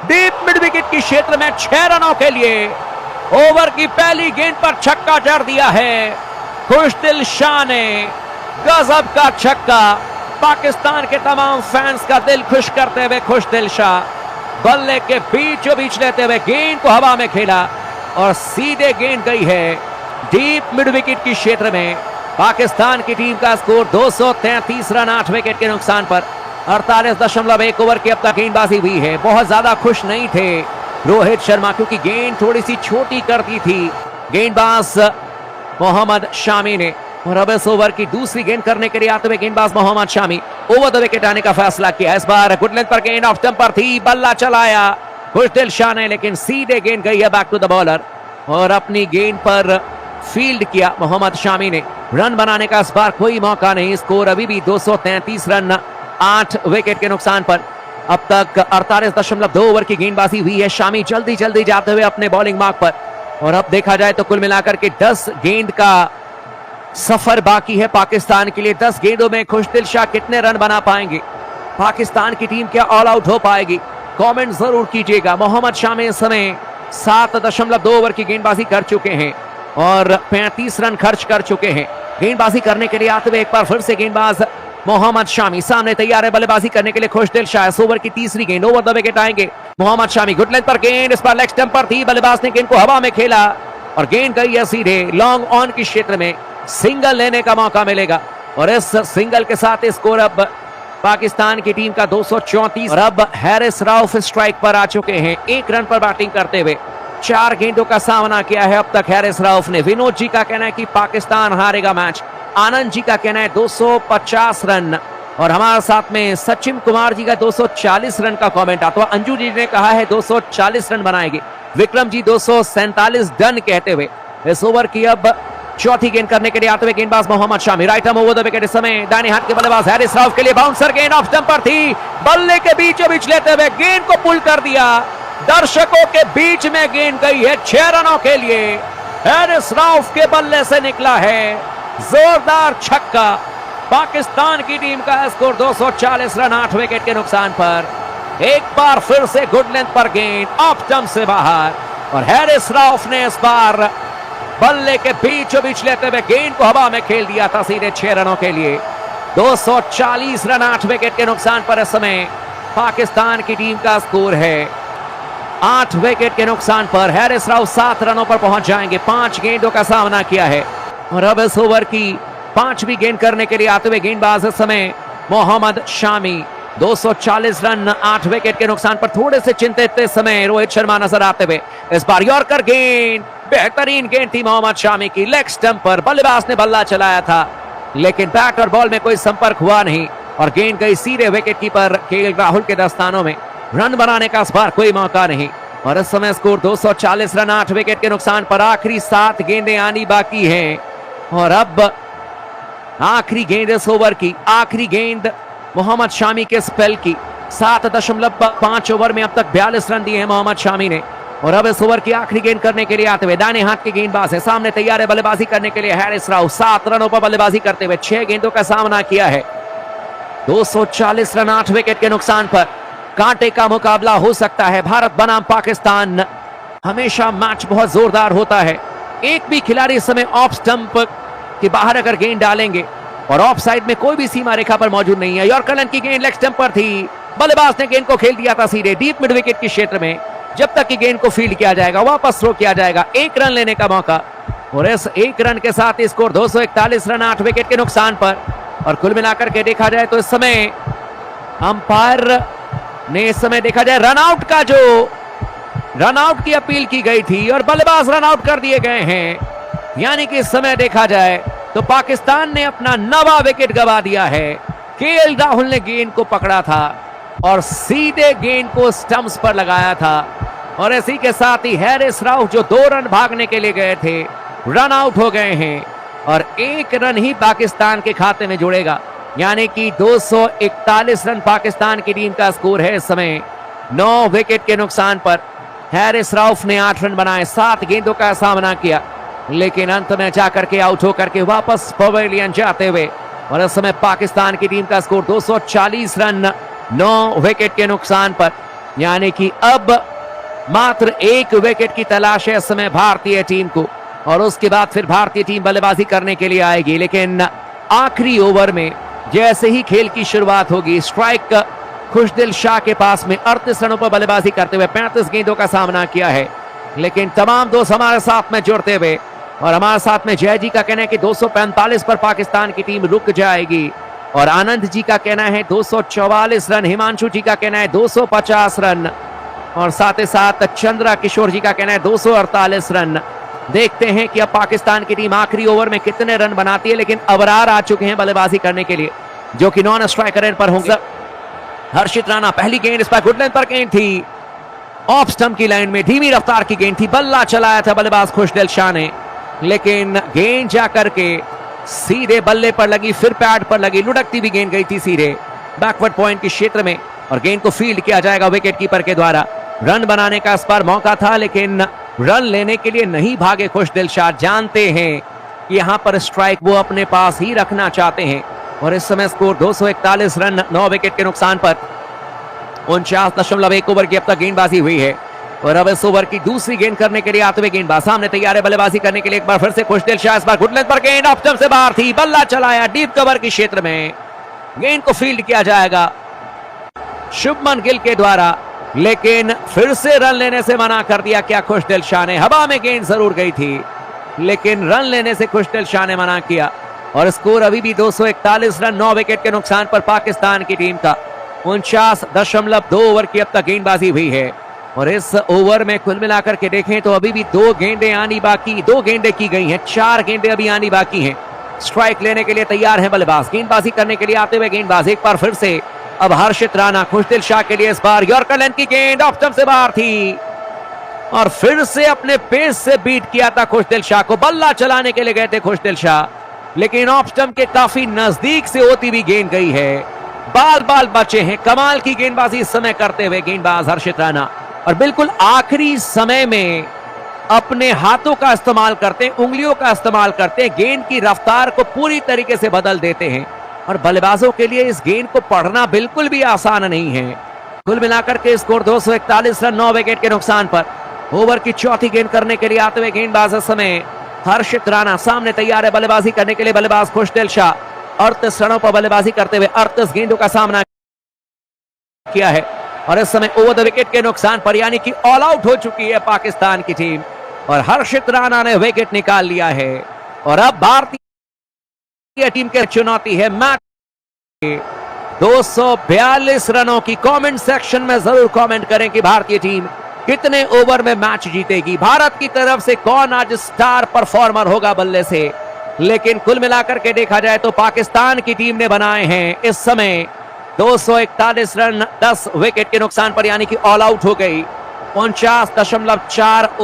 Deep mid wicket की क्षेत्र में 6 रनों के लिए ओवर की पहली गेंद पर छक्का जड़ दिया है खुशदिल शाह ने। गजब का छक्का, पाकिस्तान के तमाम फैंस का दिल खुश करते हुए खुशदिल शाह बल्ले के बीचों बीच लेते हुए गेंद को हवा में खेला और सीधे गेंद गई है डीप मिड विकेट की क्षेत्र में। पाकिस्तान की टीम का स्कोर 233 रन 8 विकेट के नुकसान पर। 48.1 ओवर की अब तक गेंदबाजी हुई है। बहुत ज्यादा खुश नहीं थे रोहित शर्मा क्योंकि गेंद थोड़ी सी छोटी कर दी थी गेंदबाज मोहम्मद शामी ने। और अब इस ओवर की दूसरी गेंद करने के लिए आते हुए गेंदबाज Mohammad Shami over the wicket आने का फैसला किया। इस बार गुड लेंथ पर गेंद ऑफ स्टंप पर थी, बल्ला चलाया खुशदिल शाह ने, लेकिन सीधे गेंद गई है बैक टू द बॉलर और अपनी गेंद पर फील्ड किया मोहम्मद शामी ने। रन बनाने का इस बार कोई मौका नहीं। स्कोर अभी भी 233 रन 8 विकेट के नुकसान पर। अब तक 48.2 ओवर की गेंदबाजी हुई है। शामी जल्दी जल्दी जाते हुए अपने बॉलिंग मार्क पर। और अब देखा जाए तो कुल मिलाकर के 10 गेंद का सफर बाकी है पाकिस्तान के लिए। 10 गेंदों में खुशदिल शाह कितने रन बना पाएंगे? पाकिस्तान की टीम क्या ऑल आउट हो पाएगी? कमेंट जरूर कीजिएगा। मोहम्मद शामी इस समय 7.2 ओवर की गेंदबाजी कर चुके हैं और 35 रन खर्च कर चुके हैं। गेंदबाजी करने के लिए आते हुए एक बार फिर से गेंदबाज मोहम्मद शामी सामने तैयार है बल्लेबाजी करने के लिए खुशदिल शाह। इस ओवर की तीसरी गेंद ओवर द विकेट आएंगे मोहम्मद शामी। गुड लेंथ पर गेंद, इस पर लेग स्टंप पर थी, बल्लेबाज ने गेंद को हवा में खेला और गेंद गई है सीधे लॉन्ग ऑन की क्षेत्र में। सिंगल लेने का मौका मिलेगा और इस सिंगल के साथ स्कोर अब पाकिस्तान की टीम का 234। और अब हैरिस राउफ स्ट्राइक पर आ चुके हैं 1 रन पर बैटिंग करते हुए। 4 गेंदों का सामना किया है अब तक हैरिस राउफ ने। विनोद जी का कहना है कि पाकिस्तान हारेगा मैच। आनंद जी का कहना है 250 रन और हमारे साथ में सचिन कुमार जी का 240 रन का कमेंट आता हुआ। अंजू जी ने कहा है 240 रन बनाएंगे। विक्रम जी 247 डन कहते हुए इस ओवर की अब चौथी गेंद करने के लिए आते हुए गेंदबाज Mohammad Shami. Right arm over the wicket इस समय दाहिने हाथ के बल्लेबाज हैरिस राउफ के लिए बाउंसर गेंद ऑफ स्टंप पर थी, बल्ले के बीचों बीच लेते हुए गेंद को पुल कर दिया। दर्शकों के बीच में गेंद गई है 6 रनों के लिए। हैरिस राउफ के बल्ले से निकला है जोरदार छक्का। पाकिस्तान की टीम का स्कोर 240 रन 8 विकेट के नुकसान पर। एक बार फिर से गुड लेंथ पर गेंद ऑफ स्टंप से बाहर और हैरिस राउफ ने इस बार बल्ले के बीचों बीच लेते हुए गेंद को हवा में खेल दिया था सीधे 6 रनों के लिए। 240 रन 8 विकेट के नुकसान पर इस समय पाकिस्तान की टीम का स्कोर है। 8 विकेट के नुकसान पर हैरिस राउफ 7 रनों पर पहुंच जाएंगे। 5 गेंदों का सामना किया है और अब इस ओवर की 5वीं गेंद करने के लिए आते हुए गेंदबाज इस समय मोहम्मद शामी। 240 रन 8 विकेट के नुकसान पर थोड़े से चिंतित इस समय रोहित शर्मा नजर आते हुए। इस बार यॉर्कर गेंद, बेहतरीन गेंद थी मोहम्मद शामी की। लेग स्टंप पर बल्लेबाज ने बल्ला चलाया था लेकिन बैट और बॉल में कोई संपर्क हुआ नहीं और गेंद गई सीधे विकेट कीपर केएल राहुल के दस्तानों में। रन बनाने का इस बार कोई मौका नहीं और इस समय स्कोर 240 रन 8 विकेट के नुकसान पर। आखिरी 7 गेंदें आनी बाकी हैं और अब आखिरी गेंद इस ओवर की, आखिरी गेंद मोहम्मद शामी के स्पेल की। 7.5 ओवर में अब तक 42 रन दिए हैं मोहम्मद शामी ने और अब इस ओवर की आखिरी गेंद करने के लिए आते हुए दाहिने हाथ के गेंदबाज है सामने तैयार है बल्लेबाजी करने के लिए हैरिस राउफ। 7 रनों पर बल्लेबाजी करते हुए 6 गेंदों का सामना किया है। 240 रन 8 विकेट के नुकसान पर। कांटे का मुकाबला हो सकता है भारत बनाम पाकिस्तान। हमेशा मैच बहुत जोरदार होता है। एक भी खिलाड़ी इस समय ऑफ स्टंप के बाहर अगर गेंद डालेंगे और ऑफ साइड में कोई भी सीमा रेखा पर मौजूद नहीं है। यॉर्कर की गेंद लेग स्टंप पर थी, बल्लेबाज ने गेंद को खेल दिया था सीधे डीप मिड विकेट के क्षेत्र में। जब तक कि गेंद को फील्ड किया जाएगा वापस थ्रो किया जाएगा। 1 रन लेने का मौका और इस 1 रन के साथ स्कोर 241 रन 8 विकेट के नुकसान पर। और कुल मिलाकर के देखा जाए तो इस समय अंपायर ने इस समय देखा जाए रन आउट का जो रन आउट की अपील की गई थी और बल्लेबाज रन आउट कर दिए गए हैं। यानी कि इस समय देखा जाए तो पाकिस्तान ने अपना 9वां विकेट गंवा दिया है। केएल राहुल ने गेंद को पकड़ा था और सीधे गेंद को स्टंप्स पर लगाया था और इसी के साथ ही हैरिस राउफ जो 2 रन भागने के लिए गए थे रन आउट हो गए हैं और 1 रन ही पाकिस्तान के खाते में जुड़ेगा। यानी कि 241 रन पाकिस्तान की टीम का स्कोर है इस समय 9 विकेट के नुकसान पर। हैरिस राउफ ने 8 रन बनाए, 7 गेंदों का सामना किया लेकिन अंत में जाकर के आउट होकर के वापस पवेलियन जाते हुए और इस समय पाकिस्तान की टीम का स्कोर 240 रन 9 विकेट के नुकसान पर। यानी कि अब मात्र एक विकेट की तलाश है इस समय भारतीय टीम को, और उसके बाद फिर भारतीय टीम बल्लेबाजी करने के लिए आएगी। लेकिन आखिरी ओवर में जैसे ही खेल की शुरुआत होगी, स्ट्राइक खुशदिल शाह के पास में 38 रनों पर बल्लेबाजी करते हुए 35 गेंदों का सामना किया है। लेकिन तमाम दोस्त हमारे साथ में जुड़ते हुए, और हमारे साथ में जय जी का कहना है कि 245 पर पाकिस्तान की टीम रुक जाएगी, और आनंद जी का कहना है 244 रन, हिमांशु जी का कहना है 250 रन, और साथ ही साथ चंद्रा किशोर जी का कहना है 248 रन। देखते हैं कि अब पाकिस्तान की टीम आखिरी ओवर में कितने रन बनाती है। लेकिन अबरार आ चुके हैं बल्लेबाजी करने के लिए, जो कि नॉन स्ट्राइकर पर होंगे। हर्षित राणा, पहली गेंद इस पर गुड लेंथ पर गेंद थी, ऑफ स्टंप की लाइन में धीमी रफ्तार की गेंद थी, बल्ला चलाया था बल्लेबाज खुशदिल शाह ने, लेकिन गेंद जाकर के सीधे बल्ले पर लगी, फिर पैड पर लगी, लुढ़कती भी गेंद गई थी सीधे बैकवर्ड पॉइंट के क्षेत्र में, और गेंद को फील्ड किया जाएगा विकेट कीपर के द्वारा। रन बनाने का इस पर मौका था, लेकिन रन लेने के लिए नहीं भागे खुशदिल शाह। जानते हैं कि यहां पर स्ट्राइक वो अपने पास ही रखना चाहते हैं, और इस समय स्कोर 241 रन 9 विकेट के नुकसान पर 49.1 ओवर की अब तक गेंदबाजी हुई है। और अब इस ओवर की दूसरी गेंद करने के लिए आते हुए गेंदबाज सामने तैयार है बल्लेबाजी करने के लिए। एक बार फिर से खुशदिल शाह, इस बार गुड लेंथ पर गेंद ऑफ स्टंप से बाहर थी, बल्ला चलाया डीप कवर के क्षेत्र में, गेंद को फील्ड किया जाएगा शुभमन गिल के द्वारा, लेकिन फिर से रन लेने से मना कर दिया क्या खुशदिल शाह ने। हवा में गेंद जरूर गई थी, लेकिन रन लेने से खुशदिल शाह ने मना किया, और स्कोर अभी भी 241 रन 9 विकेट के नुकसान पर पाकिस्तान की टीम का। 49.2 ओवर की अब तक गेंदबाजी हुई है, और इस ओवर में कुल मिलाकर के देखें तो अभी भी 2 गेंदें आनी बाकी, 2 गेंदें की गई हैं, 4 गेंदें अभी आनी बाकी हैं। स्ट्राइक लेने के लिए तैयार है बल्लेबाज, गेंदबाजी करने के लिए आते हुए गेंदबाज। एक बार फिर से अब हर्षित राणा, खुशदिल शाह के लिए इस बार यॉर्कर लेंथ की गेंद ऑफ स्टंप से बाहर थी, और फिर से अपने पेस से बीट किया था खुशदिल शाह को। बल्ला चलाने के लिए गए थे खुशदिल शाह, लेकिन ऑफ स्टंप के काफी नजदीक से होती हुई गेंद गई है, बाल बाल बचे हैं। कमाल की गेंदबाजी इस समय करते हुए गेंदबाज हर्षित राणा, और बिल्कुल आखिरी समय में अपने हाथों का इस्तेमाल करते हैं, उंगलियों का इस्तेमाल करते हैं, गेंद की रफ्तार को पूरी तरीके से बदल देते हैं, और बल्लेबाजों के लिए इस गेंद को पढ़ना बिल्कुल भी आसान नहीं है। कुल मिलाकर के स्कोर 241 रन 9 विकेट के नुकसान पर। ओवर की चौथी गेंद करने के लिए आते हुए गेंदबाज इस समय हर्षित राणा, सामने तैयार है बल्लेबाजी करने के लिए बल्लेबाज खुशदिल शाह। 38 रनों पर बल्लेबाजी करते हुए 38 गेंदों का सामना किया है, और इस समय ओवर द विकेट के नुकसान पर, यानी कि ऑल आउट हो चुकी है पाकिस्तान की टीम, और हर्षित राणा ने विकेट निकाल लिया है। और अब भारतीय टीम के चुनौती है मैच 242 रनों की। कमेंट सेक्शन में जरूर कमेंट करें कि भारतीय टीम कितने ओवर में मैच जीतेगी, भारत की तरफ से कौन आज स्टार परफॉर्मर होगा बल्ले से। लेकिन कुल मिलाकर के देखा जाए तो पाकिस्तान की टीम ने बनाए हैं इस समय 241 रन 10 विकेट के नुकसान पर, यानी कि ऑल आउट हो गई। 49.4